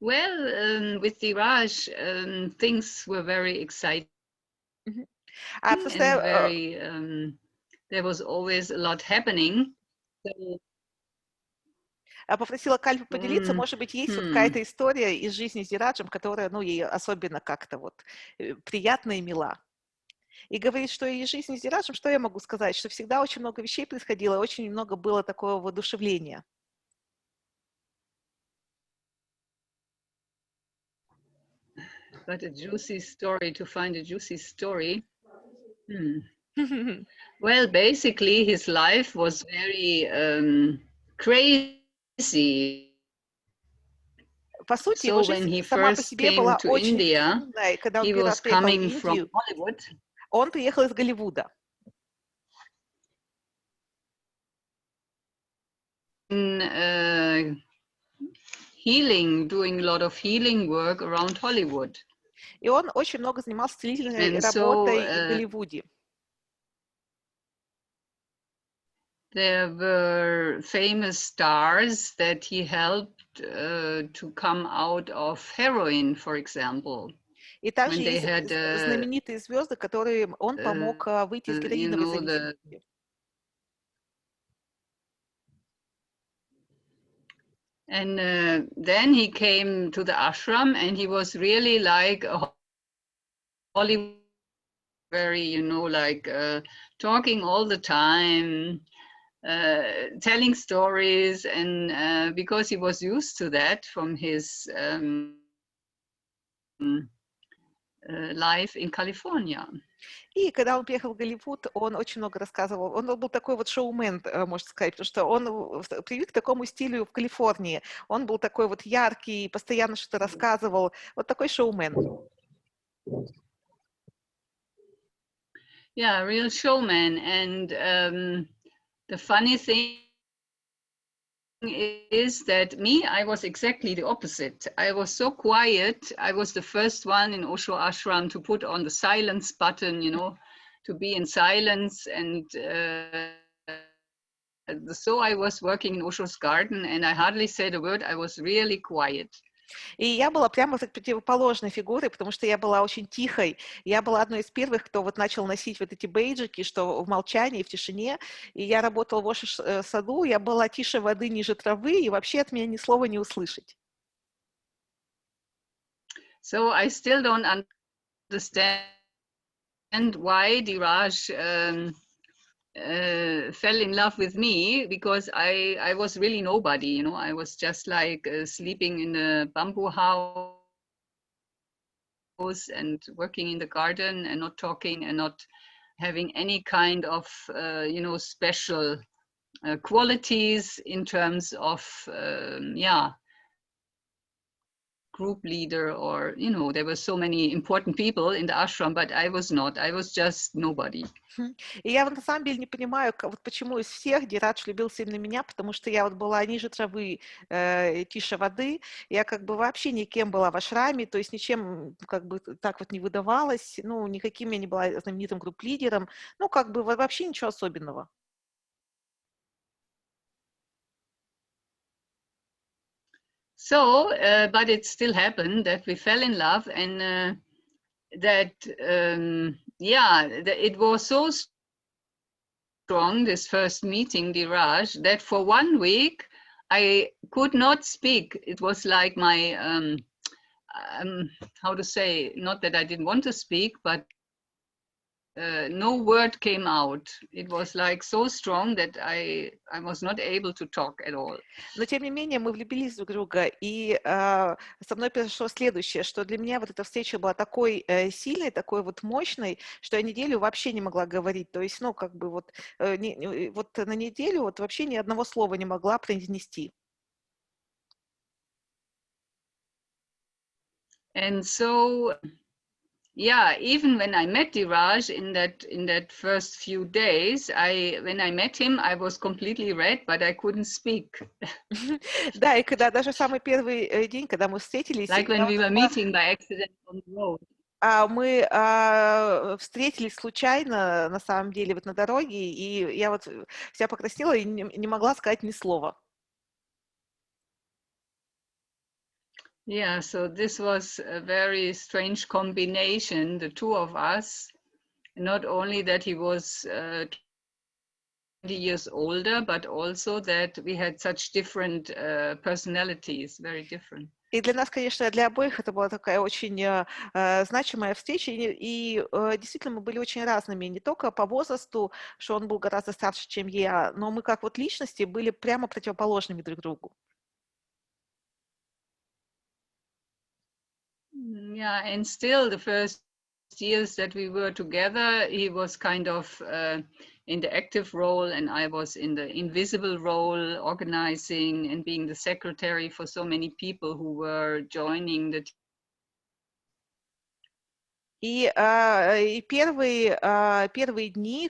Well, with Diradje, things were very exciting Мгм. А просто and very, there was always a lot happening. So, попросила Кальпу поделиться, um, может быть, есть вот hmm, какая-то история из жизни с Дираджем, которая, ну, ей особенно как-то вот приятна и мила. И говорит, что из жизни с Дираджем, что я могу сказать, что всегда очень много вещей происходило, очень много было такого воодушевления. but a juicy story, to find a juicy story. Hmm. Well, basically, his life was very crazy. По сути, So его when жизнь he сама по first себе came была to очень India, шумная, и когда он he первый was раз приехал в coming from Индию, Hollywood. он приехал из Голливуда. Healing, doing a lot of healing work around Hollywood. И он очень много занимался целительной And so работой в Голливуде. there were famous stars that he helped to come out of heroin, for example, И также when they есть had, знаменитые звезды, которым он помог выйти из you героиновой know, зависимости. and then he came to the ashram, and he was really like a Hollywood, very, you know, like talking all the time, telling stories, and because he was used to that from his life in California. И когда он приехал в Голливуд, он очень много рассказывал. Он был такой вот шоумен, можно сказать, потому что он привык к такому стилю в Калифорнии. Он был такой вот яркий, постоянно что-то рассказывал. Вот такой шоумен. Yeah, real showman. And the funny thing is that me, I was exactly the opposite. I was so quiet. I was the first one in Osho Ashram to put on the silence button, you know, to be in silence. And so I was working in Osho's garden, and I hardly said a word. I was really quiet. И я была прямо так противоположной фигурой, потому что я была очень тихой. Я была одной из первых, кто вот начал носить вот эти бейджики, что в молчании, в тишине. И я работала в Оше-саду, я была тише воды, ниже травы, и вообще от меня ни слова не услышать. So I still don't understand why Diradje fell in love with me, because I was really nobody, you know. I was just like sleeping in a bamboo house and working in the garden and not talking and not having any kind of, you know, special qualities in terms of, group leader, or, you know, there were so many important people in the ashram, but I was not. I was just nobody. И я вот на самом деле не понимаю, вот почему из всех Дирадж влюбился именно меня, потому что я вот была ниже травы, тише воды, я как бы вообще никем была в ашраме, то есть ничем как бы так вот не выдавалась, ну, никаким я не была знаменитым групп-лидером, ну, как бы вообще ничего особенного. So, but it still happened that we fell in love, and that, it was so strong, this first meeting, Diradje, that for 1 week I could not speak. It was like my, how to say, not that I didn't want to speak, but no word came out. It was like so strong that I was not able to talk at all. Но, тем не менее, мы влюбились друг в друга, и со мной произошло следующее, что для меня вот эта встреча была такой сильной, такой вот мощной, что я неделю вообще не могла говорить. То есть, ну, как бы вот, вот на неделю вот вообще ни одного слова не могла произнести. And so, yeah, even when I met Diradje in that first few days, when I met him, I was completely red, but I couldn't speak. Да, и когда даже самый первый день, когда мы встретились, Like when я we вот were была, meeting by accident on the road. мы встретились случайно, на самом деле, вот на дороге, и я вот вся покраснела и не могла сказать ни слова. Yeah, so this was a very strange combination, the two of us. Not only that he was 20 years older, but also that we had such different personalities, very different. И для нас, конечно, для обоих это была такая очень значимая встреча, действительно мы были очень разными, не только по возрасту, что он был гораздо старше, чем я, но мы как вот личности были прямо противоположными друг другу. Yeah, and still the first years that we were together, he was kind of in the active role and I was in the invisible role, organizing and being the secretary for so many people who were joining the. И первые дни,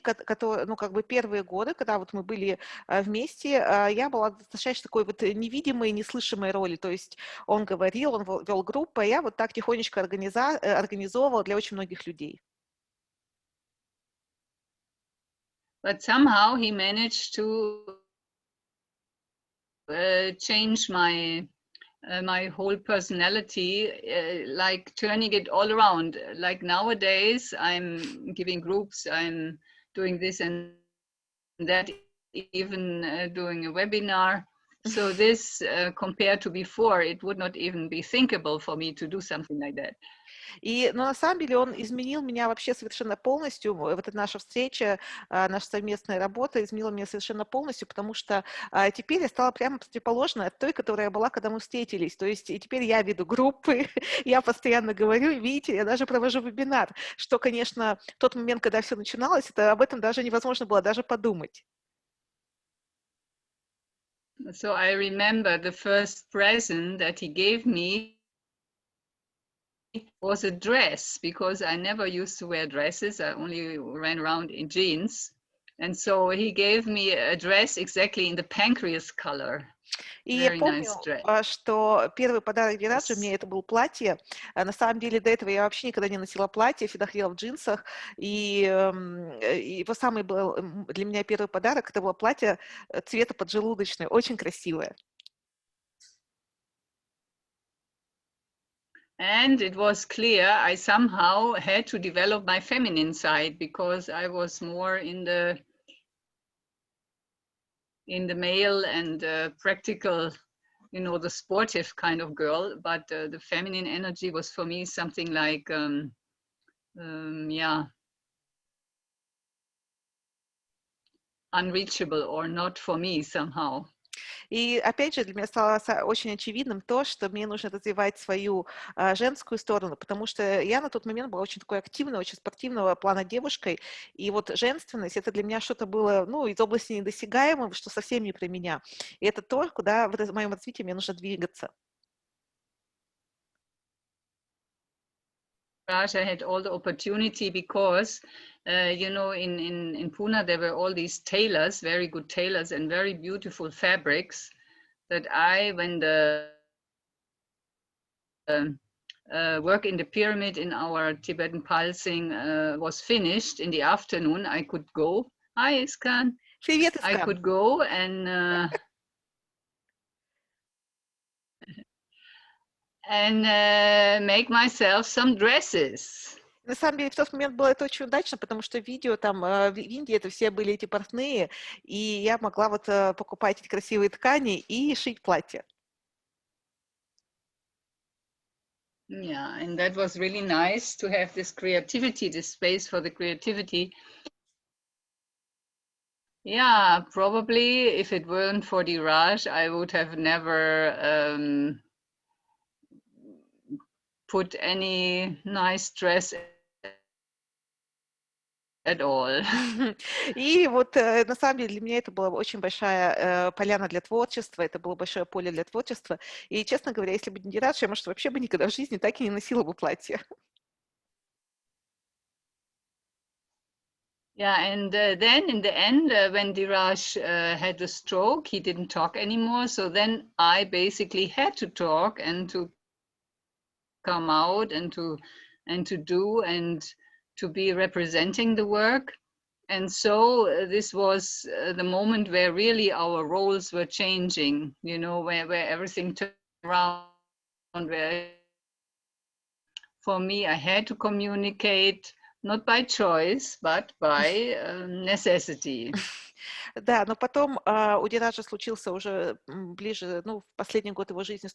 ну, как бы первые годы, когда вот мы были вместе, я была в достаточно такой вот невидимой, неслышимой роли. То есть он говорил, он вел группу, а я вот так тихонечко организовывала для очень многих людей. But somehow he managed to change my whole personality, like turning it all around. Like nowadays, I'm giving groups, I'm doing this and that, even doing a webinar. So this, compared to before, it would not even be thinkable for me to do something like that. Но на самом деле он изменил меня вообще совершенно полностью. Вот эта наша встреча, наша совместная работа изменила меня совершенно полностью, потому что теперь я стала прямо противоположной от той, которая была, когда мы встретились. То есть и теперь я веду группы, я постоянно говорю, видите, я даже провожу вебинар, что, конечно, в тот момент, когда все начиналось, об этом даже невозможно было даже подумать. So I remember the first present that he gave me was a dress, because I never used to wear dresses. I only ran around in jeans. And so he gave me a dress exactly in the pancreas color. И я Very nice помню, dress. что первый подарок Дирадже мне это было платье. На самом деле до этого я вообще никогда не носила платье, всегда ходила в джинсах. И его самый был для меня первый подарок, это было платье цвета поджелудочной, очень красивое. And it was clear I somehow had to develop my feminine side, because I was more in the male and practical, the sportive kind of girl. But the feminine energy was for me something like, yeah, unreachable or not for me somehow. И опять же, для меня стало очень очевидным то, что мне нужно развивать свою женскую сторону, потому что я на тот момент была очень такой активной, очень спортивного плана девушкой, и вот женственность, это для меня что-то было, ну, из области недосягаемого, что совсем не про меня. И это то, куда в моем развитии мне нужно двигаться. I had all the opportunity because, in Pune, there were all these tailors, very good tailors and very beautiful fabrics that when the work in the pyramid in our Tibetan pulsing was finished in the afternoon, I could go. Hi, Iskan. Привет, I Искан. could go and make myself some dresses. На самом деле, в тот момент было это очень удачно, потому что видео там в Индии это все были эти портные, и я могла вот покупать эти красивые ткани и шить платья. Yeah, and that was really nice to have this creativity, this space for the creativity. Yeah, probably if it weren't for Diradje, I would have never put any nice dress at all. И вот на самом деле для меня это была очень большая поляна для творчества, это было большое поле для творчества. И, честно говоря, если бы не Дирадже, я, может, вообще бы никогда в жизни так и не носила бы платье. Yeah, and then in the end, when Diradje had a stroke, he didn't talk anymore. So then I basically had to talk and to come out and to do and to be representing the work. And so this was the moment where really our roles were changing, where everything turned around. where for me, I had to communicate not by choice, but by necessity. Да, но потом у Дираджа случился уже ближе, ну, в последний год его жизни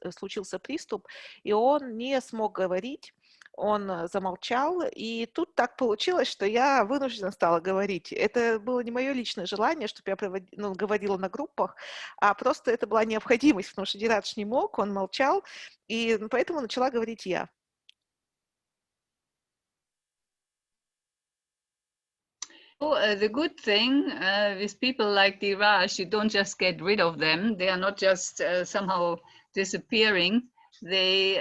случился приступ, и он не смог говорить, он замолчал, и тут так получилось, что я вынуждена стала говорить. Это было не мое личное желание, чтобы я говорила на группах, а просто это была необходимость, потому что Дирадж не мог, он молчал, и поэтому начала говорить я. The good thing with people like Diradje, you don't just get rid of them. They are not just somehow disappearing. They,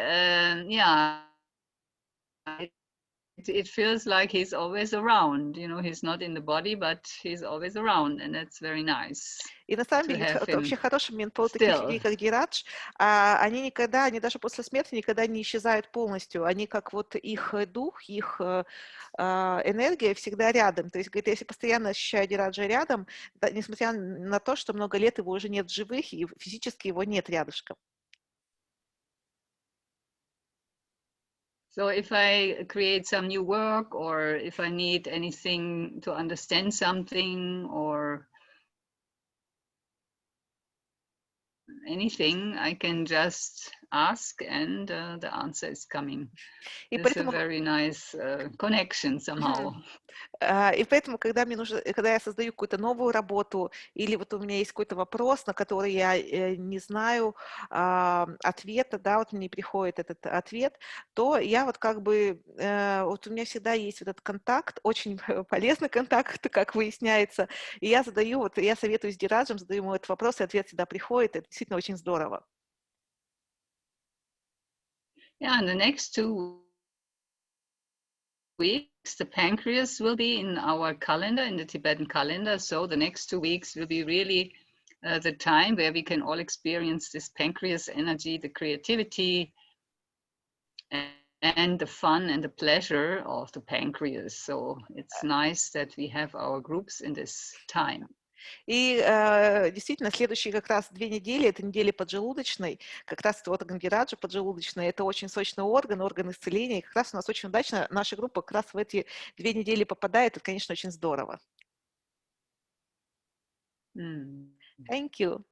it feels like he's always around. You know, he's not in the body, but he's always around, and that's very nice И на самом to деле have это him вообще хороший момент по таких still. людей, как Дирадж. Они даже после смерти никогда не исчезают полностью. Они как вот их дух, их энергия всегда рядом. То есть, говорит, если постоянно ощущаю Дираджа рядом, несмотря на то, что много лет его уже нет в живых, и физически его нет рядышком. So if I create some new work, or if I need anything to understand something, or anything, I can just ask, and the answer is coming. И It's a поэтому very nice connection somehow. И поэтому, когда я создаю какую-то новую работу, или вот у меня есть какой-то вопрос, на который я не знаю ответа, да, вот мне приходит этот ответ, то я вот как бы, вот у меня всегда есть вот этот контакт, очень полезный контакт, как выясняется, и я советую с Дираджем, задаю ему этот вопрос, и ответ всегда приходит, это действительно очень здорово. Yeah, and the next 2 weeks, the pancreas will be in our calendar, in the Tibetan calendar. So the next 2 weeks will be really the time where we can all experience this pancreas energy, the creativity, and the fun and the pleasure of the pancreas. So it's nice that we have our groups in this time. И действительно, следующие как раз 2 недели, это недели поджелудочной, как раз это орган Дираджа поджелудочный, это очень сочный орган исцеления, и как раз у нас очень удачно наша группа как раз в эти 2 недели попадает, это, конечно, очень здорово. Mm. Thank you.